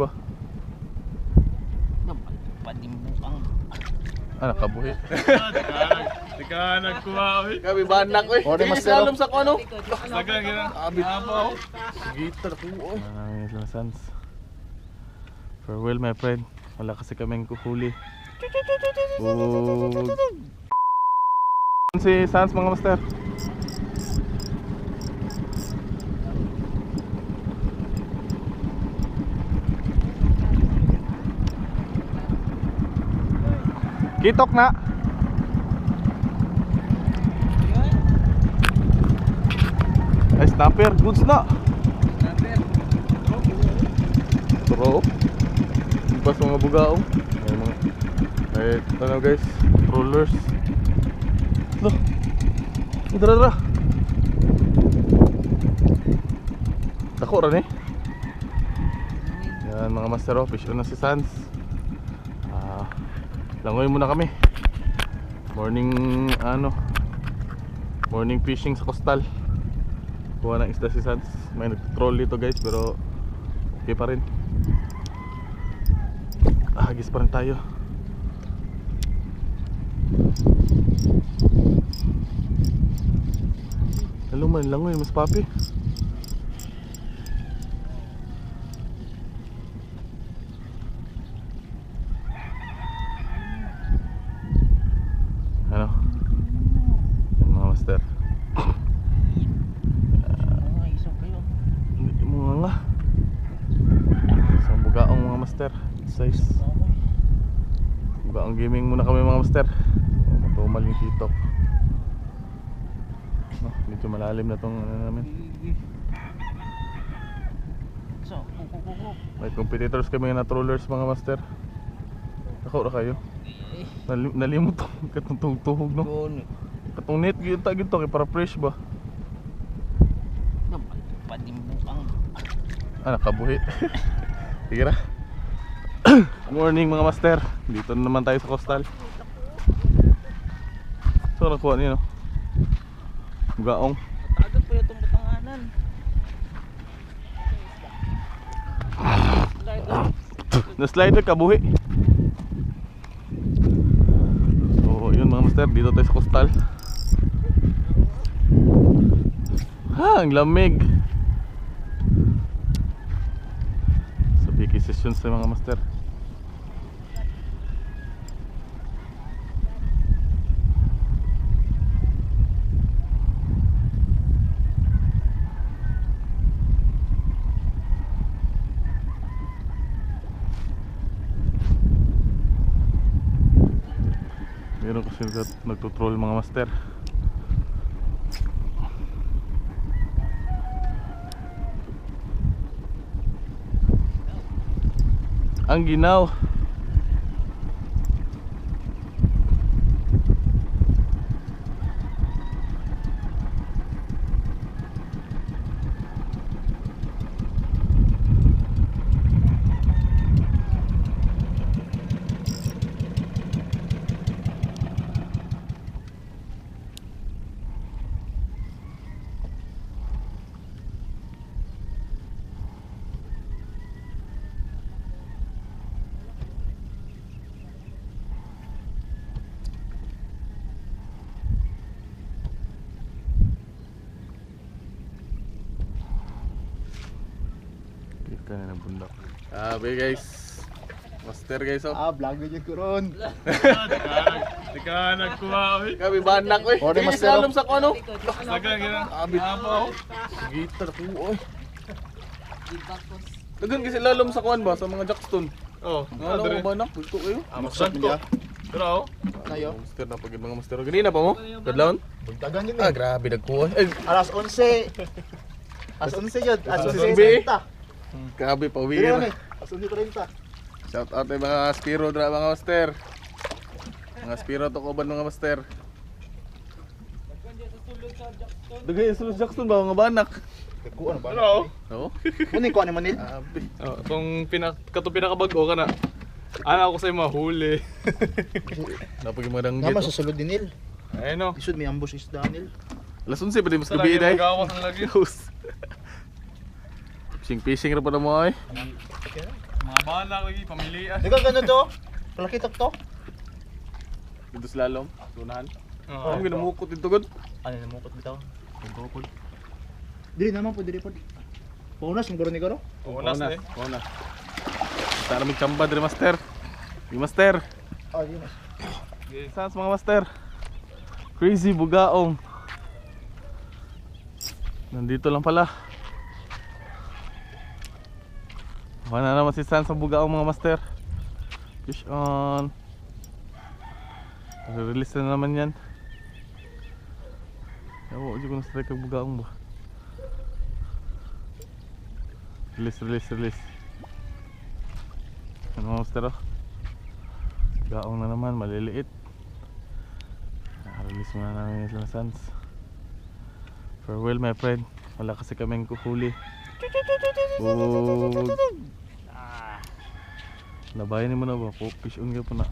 ba? Padimbukang. Nakabuhi. Teka, nagkuha oy. Kami banak oy. Ore mas Lalom sa kuno. Nagang gina. Abit Apo. Gitar ko oy. Isang Sans. Farewell my friend. Wala kasi kaming kuhuli. Si Sans mga master. Kitok na. Ay snapper, goods na. Turo. Pas mga bugaong. Ay mga ano guys, rollers. Loh. Dara. Dako ra ni. Yan mga master of fish na si Sans. Langoy muna kami. Morning fishing sa coastal. Kuha ng isda si Sans. May nag-troll dito guys, pero okay pa rin. Hagis pa rin tayo. Luman langoy mas papi. Ano? Yan mga master. Isang kayo. Hindi mo nga. Isang bugaong mga master. Size. Bugaong gaming muna kami mga master. Matumal yung kitok. Medyo malalim na tong namin. So, kukukukuk. May competitors kami na trollers mga master. Ako ra kayo. Nalimot to. Katong tuhog no. Katong net gyud ta gito kay para fresh ba. Padimbukang. Nakabuhi. Sige ra. Morning mga master. Dito na naman tayo sa coastal. So nakuha niyo no. Gaong. Tagat pa itong batanganan. Na-slider kabuhi. So yun mga master, dito tayo sa coastal. Ang lamig. So biki sessions tayo mga master. Meron kasi nagtutroll mga master. Ang ginaw. Kita na ng bundok. Guys. Master guys oh. Vlog niyo ko ron. Teka, nagkuha oy. Kami banak oy. Ore mas lalom sa kuno. Nagang gina. Abit Apo. Gitar ko oy. Dagan kasi lalom sa kuan ba sa mga jackstone. Oh, Ano dire. ko banak? Bulto kayo. Maksan ko. Pero Kayo. Master na pag mga master. Ganina pa mo? Kadlawon? Dagan yun Grabe nagkuha. Ay, Alas 11. Alas 11 yun. Alas Alas 11. 11. grabe pa Dire uwi. ni. Alas 11:30. Shout out ay mga Spiro dra mga master. Mga Spiro to ko ba mga master? Dugay sulod Jackson ba mga banak? Kuan ba? pero Oo. Kunin ko ni Manil. Grabe. itong pinakabago ka na. Ana ako sa mahuli. Napag yung mga danggit. Naman sa sulod din nil. Ayun no. Isud may ambush is Daniel. Alas 11 pa di mas Sa gabi lagi dai. magawas ang lagi. Fishing ra pa na mo ay. Mga bala lagi, pamilian. Di ka gano'n to? Kalakitok to? Dito slalom, tunahan. Oo. Ang ginamukot dito god. Ano namukot bitaw? Pagkopol. Dili naman po, dili po. Paunas, maguro ni Garo? Unas na eh. Una. Tara magkamba dire master. Di master. Ah, di mas. Sans mga master. Crazy bugaong. Nandito lang pala. Wala na naman si Sans sa bugaong mga master. Fish on. Release na naman yan. Ewan ko na strike ang bugaong ba. Release. Ano mga master oh. Bugaong na naman, maliliit. Release muna namin yung Sans. Farewell my friend. Wala kasi kaming kuhuli. Labayan mo na ba? Fish on ka po na.